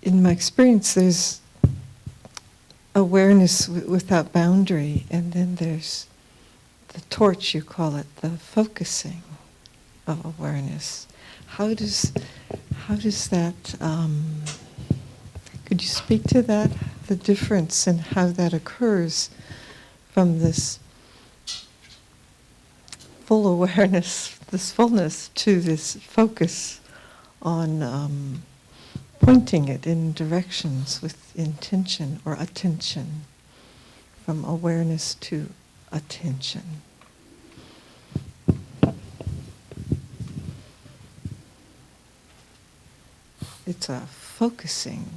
in my experience, there's awareness without boundary, and then there's the torch, you call it, the focusing of awareness. How does that, could you speak to that, the difference and how that occurs from this full awareness, this fullness, to this focus on pointing it in directions with intention or attention, from awareness to attention? It's a focusing.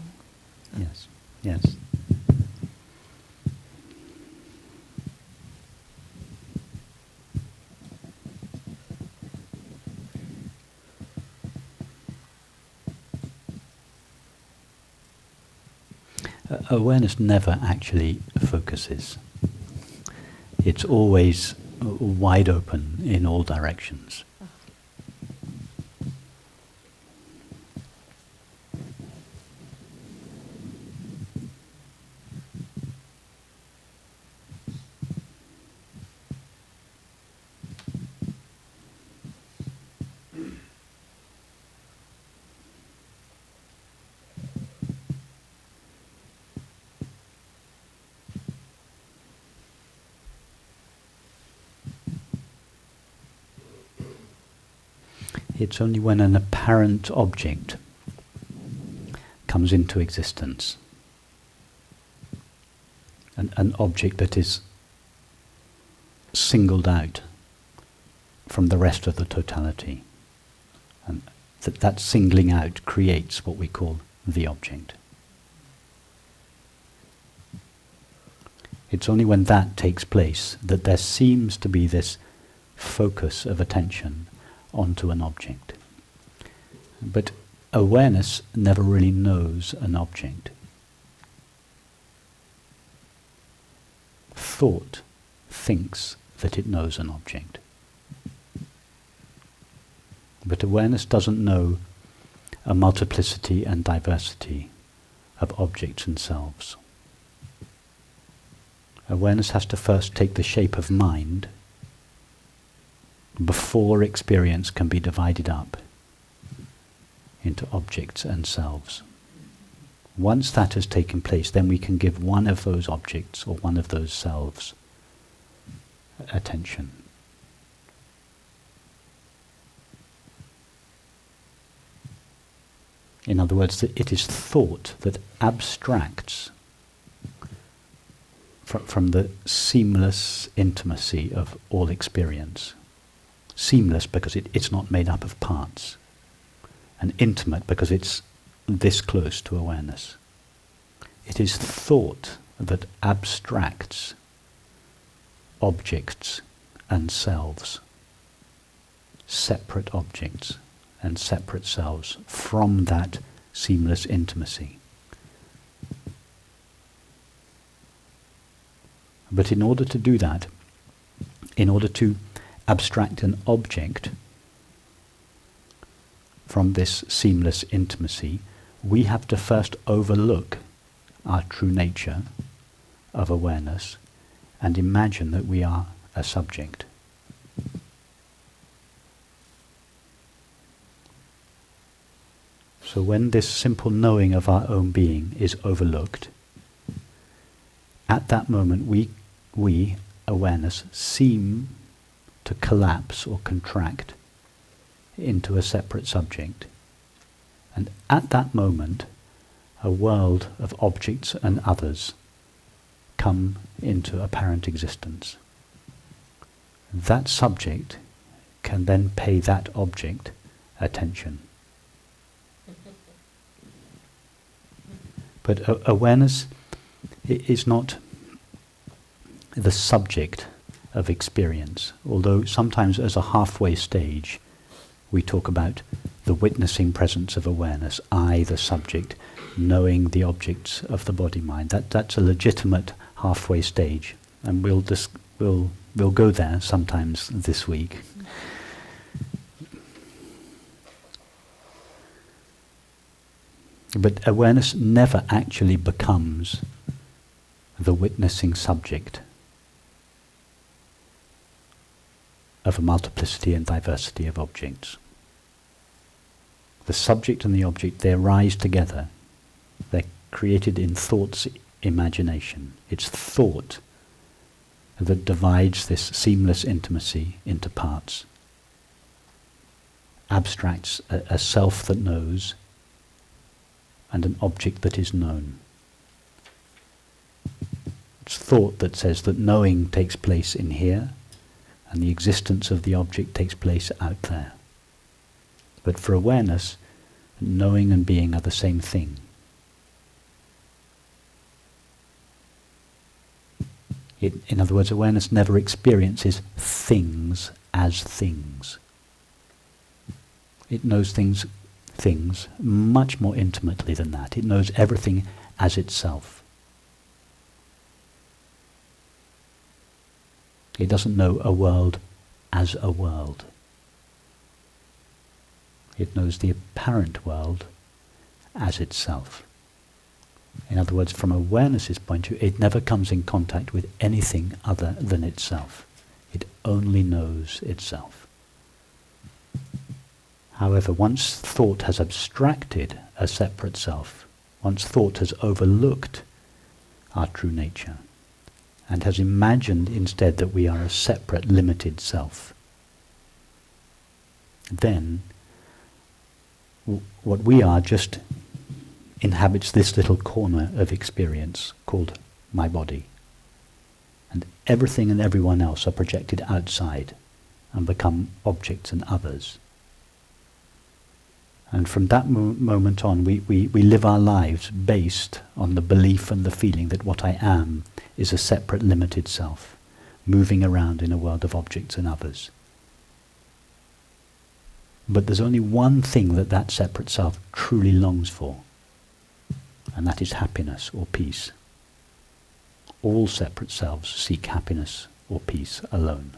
Yes, yes. Awareness never actually focuses. It's always wide open in all directions. It's only when an apparent object comes into existence, an object that is singled out from the rest of the totality, and that singling out creates what we call the object. It's only when that takes place that there seems to be this focus of attention onto an object. But awareness never really knows an object. Thought thinks that it knows an object. But awareness doesn't know a multiplicity and diversity of objects and selves. Awareness has to first take the shape of mind before experience can be divided up into objects and selves. Once that has taken place, then we can give one of those objects or one of those selves attention. In other words, it is thought that abstracts from the seamless intimacy of all experience. Seamless because it's not made up of parts, and intimate because it's this close to awareness. It is thought that abstracts objects and selves, separate objects and separate selves, from that seamless intimacy. But in order to do that, in order to abstract an object from this seamless intimacy, we have to first overlook our true nature of awareness and imagine that we are a subject. So when this simple knowing of our own being is overlooked, at that moment we, awareness, seem to collapse or contract into a separate subject. And at that moment, a world of objects and others come into apparent existence. That subject can then pay that object attention. But awareness is not the subject of experience, although sometimes as a halfway stage we talk about the witnessing presence of awareness, I, the subject, knowing the objects of the body-mind. That's a legitimate halfway stage, and we'll go there sometimes this week. But awareness never actually becomes the witnessing subject of a multiplicity and diversity of objects. The subject and the object, they arise together. They're created in thought's imagination. It's thought that divides this seamless intimacy into parts, abstracts a self that knows and an object that is known. It's thought that says that knowing takes place in here and the existence of the object takes place out there. But for awareness, knowing and being are the same thing. In other words, awareness never experiences things as things. It knows things much more intimately than that. It knows everything as itself. It doesn't know a world as a world. It knows the apparent world as itself. In other words, from awareness's point of view, it never comes in contact with anything other than itself. It only knows itself. However, once thought has abstracted a separate self, once thought has overlooked our true nature, and has imagined instead that we are a separate, limited self, then what we are just inhabits this little corner of experience called my body. And everything and everyone else are projected outside and become objects and others. And from that moment on, we live our lives based on the belief and the feeling that what I am is a separate, limited self, moving around in a world of objects and others. But there's only one thing that that separate self truly longs for, and that is happiness or peace. All separate selves seek happiness or peace alone.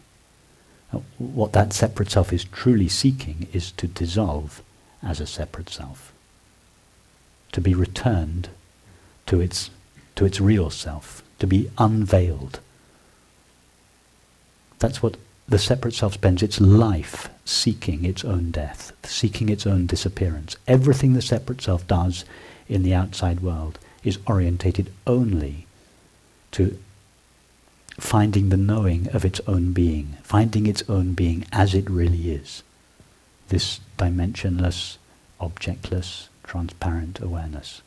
Now, what that separate self is truly seeking is to dissolve as a separate self, to be returned to its real self, to be unveiled. That's what the separate self spends its life seeking, its own death, seeking its own disappearance. Everything the separate self does in the outside world is orientated only to finding the knowing of its own being, finding its own being as it really is. This dimensionless, objectless, transparent awareness.